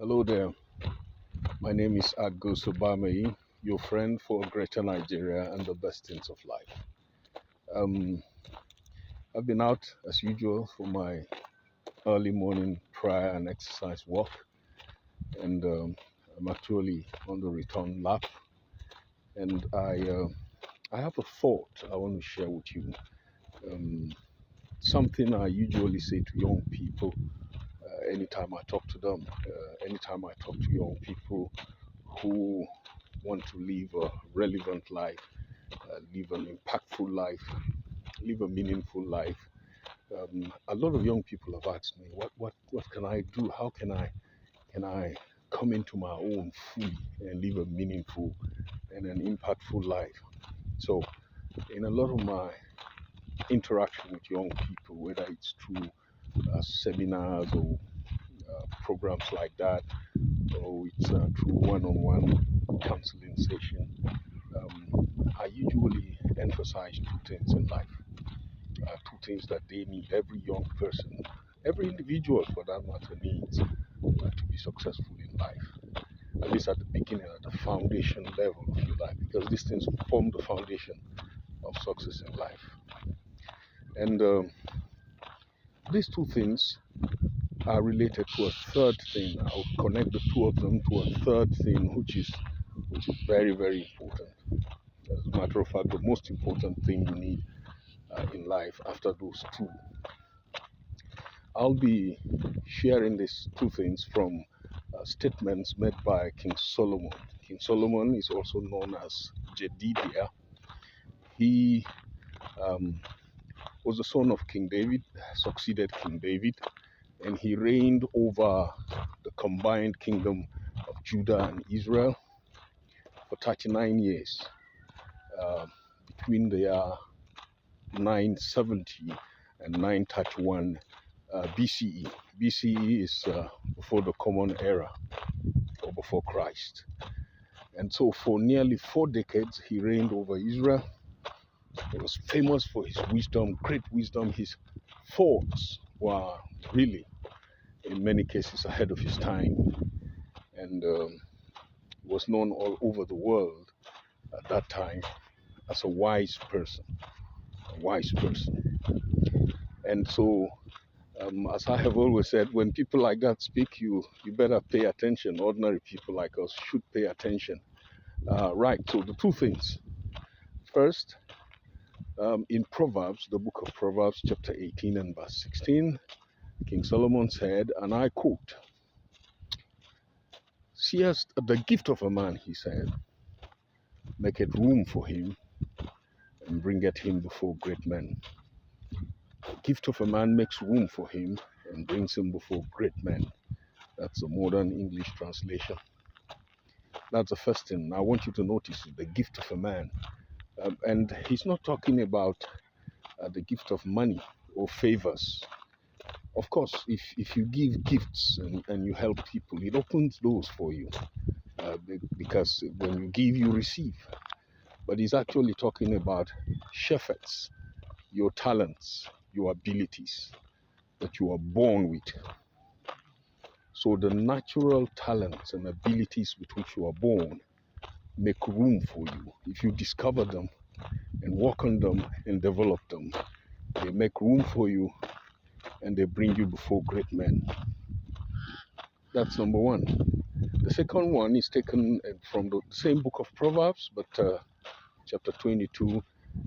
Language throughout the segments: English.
Hello there. My name is Agus Obamei, your friend for Greater Nigeria and the best things of life. Um, I've been out as usual for my early morning prayer and exercise walk, and I'm actually on the return lap. And I have a thought I want to share with you. Um, Something I usually say to young people anytime I talk to them, anytime I talk to young people who want to live a relevant life, live an impactful life, live a meaningful life. A lot of young people have asked me, what can I do? How can I come into my own fully and live a meaningful and an impactful life? So, in a lot of my interaction with young people, whether it's through seminars or programs like that, or it's through one-on-one counseling session, I usually emphasize two things in life. Two things that they need, every young person, every individual for that matter needs to be successful in life, at least at the beginning, at the foundation level of your life, because these things form the foundation of success in life. And these two things are related to a third thing. I'll connect the two of them to a third thing, which is very, very important. As a matter of fact, the most important thing you need in life after those two. I'll be sharing these two things from statements made by King Solomon. King Solomon is also known as Jedediah. He was the son of King David, succeeded King David, and he reigned over the combined kingdom of Judah and Israel for 39 years, uh, between the year 970 and 931 BCE. BCE is before the Common Era, or before Christ. And so for nearly 4 decades, he reigned over Israel. He was famous for his wisdom, great wisdom. His thoughts were really, in many cases, ahead of his time, and was known all over the world at that time as a wise person, a wise person. And so, as I have always said, when people like that speak, you better pay attention. Ordinary people like us should pay attention. Right, so the two things. First, in Proverbs, the book of Proverbs, chapter 18 and verse 16, King Solomon said, and I quote, "Seest the gift of a man," he said, "maketh room for him, and bringeth him before great men." The gift of a man makes room for him and brings him before great men. That's a modern English translation. That's the first thing I want you to notice, the gift of a man. And he's not talking about the gift of money or favors. Of course, if you give gifts and you help people, it opens doors for you, because when you give, you receive. But he's actually talking about shepherds, your talents, your abilities that you are born with. So the natural talents and abilities with which you are born make room for you. If you discover them and work on them and develop them, they make room for you and they bring you before great men. That's number one. The second one is taken from the same book of Proverbs, but chapter 22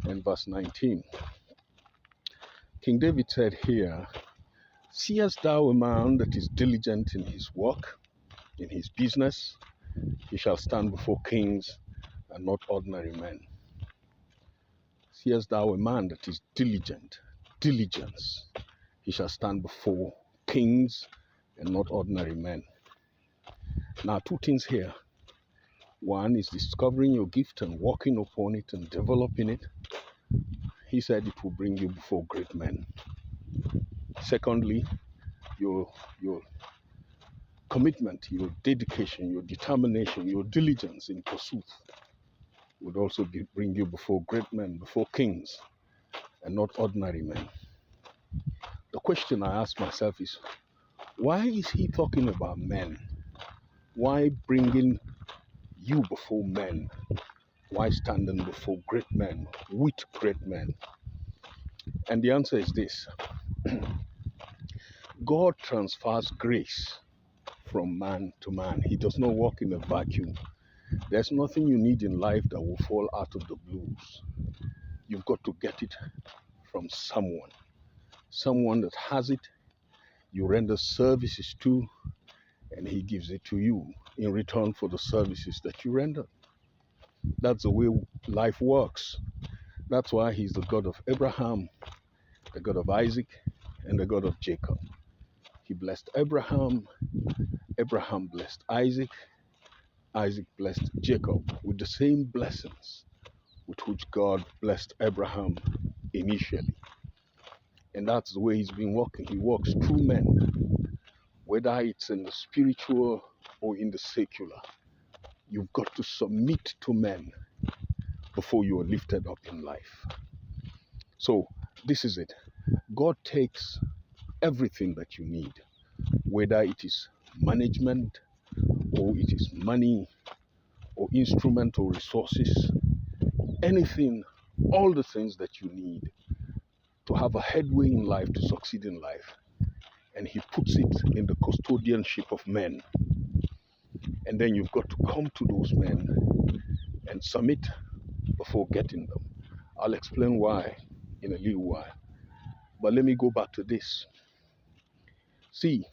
and verse 19. King David said here, "Seest thou a man that is diligent in his work, in his business? He shall stand before kings and not ordinary men." Seest thou a man that is diligent, diligence? He shall stand before kings and not ordinary men. Now, two things here. One is discovering your gift and working upon it and developing it. He said it will bring you before great men. Secondly, your commitment, your dedication, your determination, your diligence in pursuit would also bring you before great men, before kings, and not ordinary men. The question I ask myself is, why is he talking about men? Why bringing you before men? Why standing before great men, with great men? And the answer is this: God transfers grace from man to man. He does not work in a vacuum. There's nothing you need in life that will fall out of the blues. You've got to get it from someone that has it, you render services to, and he gives it to you in return for the services that you render. That's the way life works. That's why he's the God of Abraham, the God of Isaac, and the God of Jacob. He blessed Abraham, Abraham blessed Isaac, Isaac blessed Jacob with the same blessings with which God blessed Abraham initially. And that's the way he's been working. He works through men, whether it's in the spiritual or in the secular. You've got to submit to men before you are lifted up in life. So this is it. God takes everything that you need, whether it is management or it is money or instrument or resources, anything, all the things that you need to have a headway in life, to succeed in life. And he puts it in the custodianship of men. And then you've got to come to those men and submit before getting them. I'll explain why in a little while. But let me go back to this. See,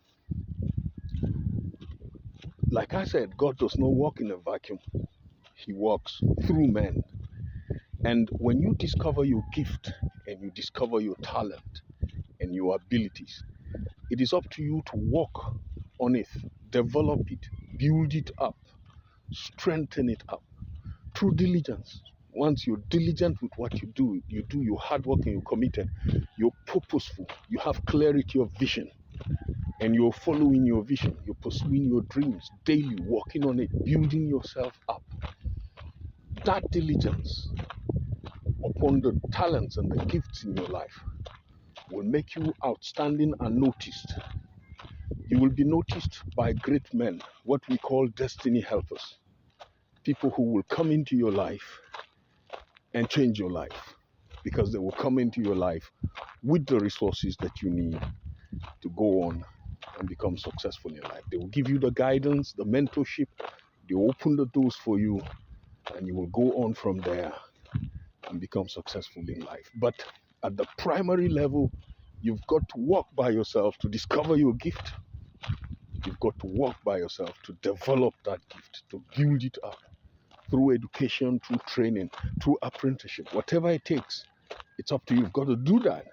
like I said, God does not work in a vacuum. He works through men. And when you discover your gift and you discover your talent and your abilities, it is up to you to work on it, develop it, build it up, strengthen it up through diligence. Once you're diligent with what you do your hard work and you're committed, you're purposeful, you have clarity of vision, and you're following your vision, you're pursuing your dreams daily, working on it, building yourself up. That diligence upon the talents and the gifts in your life will make you outstanding and noticed. You will be noticed by great men, what we call destiny helpers, people who will come into your life and change your life, because they will come into your life with the resources that you need to go on and become successful in life. They will give you the guidance, the mentorship, they will open the doors for you, and you will go on from there and become successful in life. But at the primary level, you've got to walk by yourself to discover your gift. You've got to walk by yourself to develop that gift, to build it up through education, through training, through apprenticeship, whatever it takes. It's up to you. You've got to do that.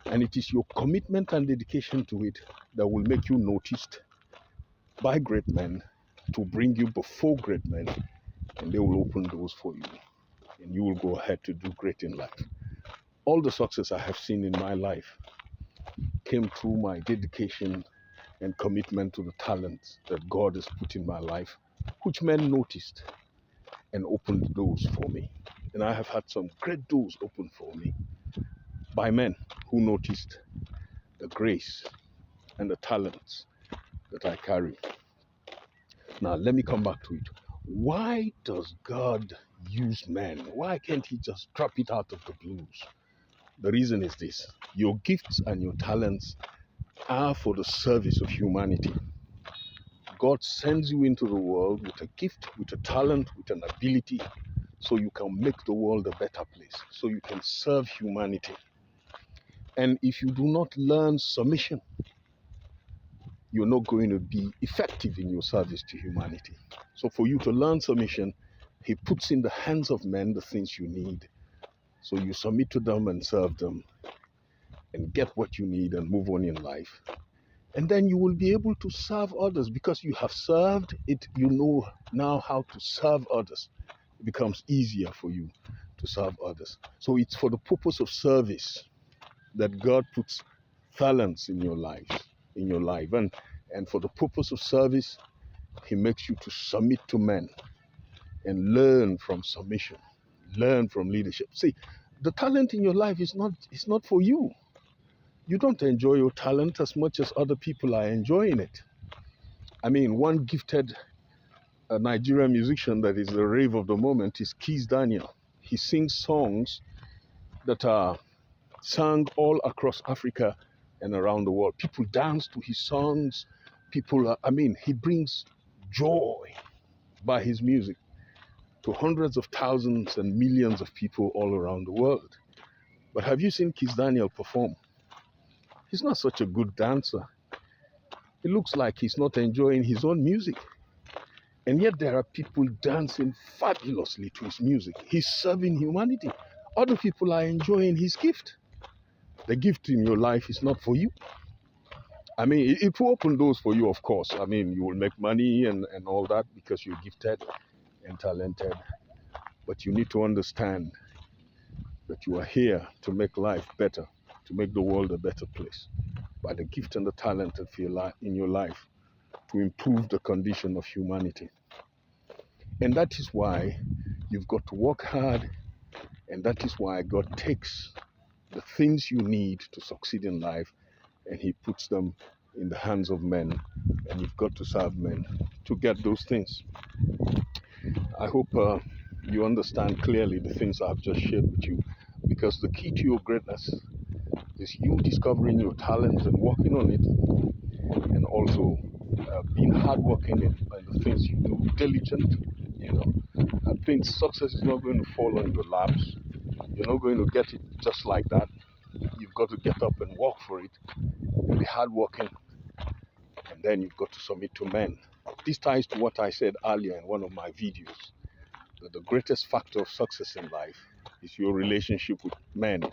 And it is your commitment and dedication to it that will make you noticed by great men, to bring you before great men, and they will open doors for you. And you will go ahead to do great in life. All the success I have seen in my life came through my dedication and commitment to the talents that God has put in my life, which men noticed and opened doors for me. And I have had some great doors opened for me by men who noticed the grace and the talents that I carry. Now, let me come back to it. Why does God use men? Why can't he just drop it out of the blues? The reason is this: your gifts and your talents are for the service of humanity. God sends you into the world with a gift, with a talent, with an ability, so you can make the world a better place, so you can serve humanity. And if you do not learn submission, you're not going to be effective in your service to humanity. So for you to learn submission, he puts in the hands of men the things you need. So you submit to them and serve them and get what you need and move on in life. And then you will be able to serve others because you have served it. You know now how to serve others. It becomes easier for you to serve others. So it's for the purpose of service that God puts talents in your life, and for the purpose of service, he makes you to submit to men and learn from submission, learn from leadership. See, the talent in your life is not for you. You don't enjoy your talent as much as other people are enjoying it. I mean, one gifted Nigerian musician that is the rave of the moment is Keith Daniel. He sings songs that are sung all across Africa and around the world. People dance to his songs. He brings joy by his music to hundreds of thousands and millions of people all around the world. But have you seen Keith Daniel perform? He's not such a good dancer. It looks like he's not enjoying his own music. And yet there are people dancing fabulously to his music. He's serving humanity. Other people are enjoying his gift. The gift in your life is not for you. I mean, it will open doors for you, of course. I mean, you will make money and all that because you're gifted and talented. But you need to understand that you are here to make life better, to make the world a better place by the gift and the talent in your life to improve the condition of humanity. And that is why you've got to work hard, and that is why God takes the things you need to succeed in life and He puts them in the hands of men, and you've got to serve men to get those things. I hope you understand clearly the things I've just shared with you, because the key to your greatness is you discovering your talents and working on it, and also being hardworking in the things you do, diligent. I think success is not going to fall on your laps. You're not going to get it just like that. You've got to get up and work for it and be hardworking, and then you've got to submit to men. This ties to what I said earlier in one of my videos, that the greatest factor of success in life is your relationship with men.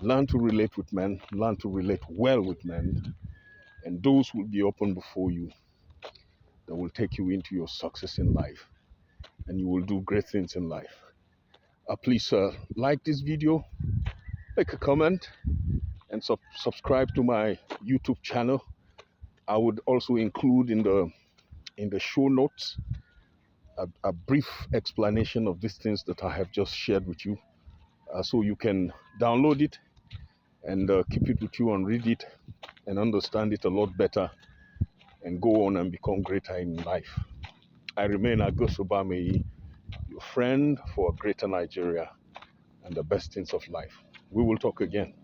Learn to relate with men, learn to relate well with men, and doors will be open before you that will take you into your success in life, and you will do great things in life. Please like this video, make a comment, and subscribe to my YouTube channel. I would also include in the show notes a brief explanation of these things that I have just shared with you, so you can download it and keep it with you and read it and understand it a lot better and go on and become greater in life. I remain Sulaiman, your friend for a greater Nigeria and the best things of life. We will talk again.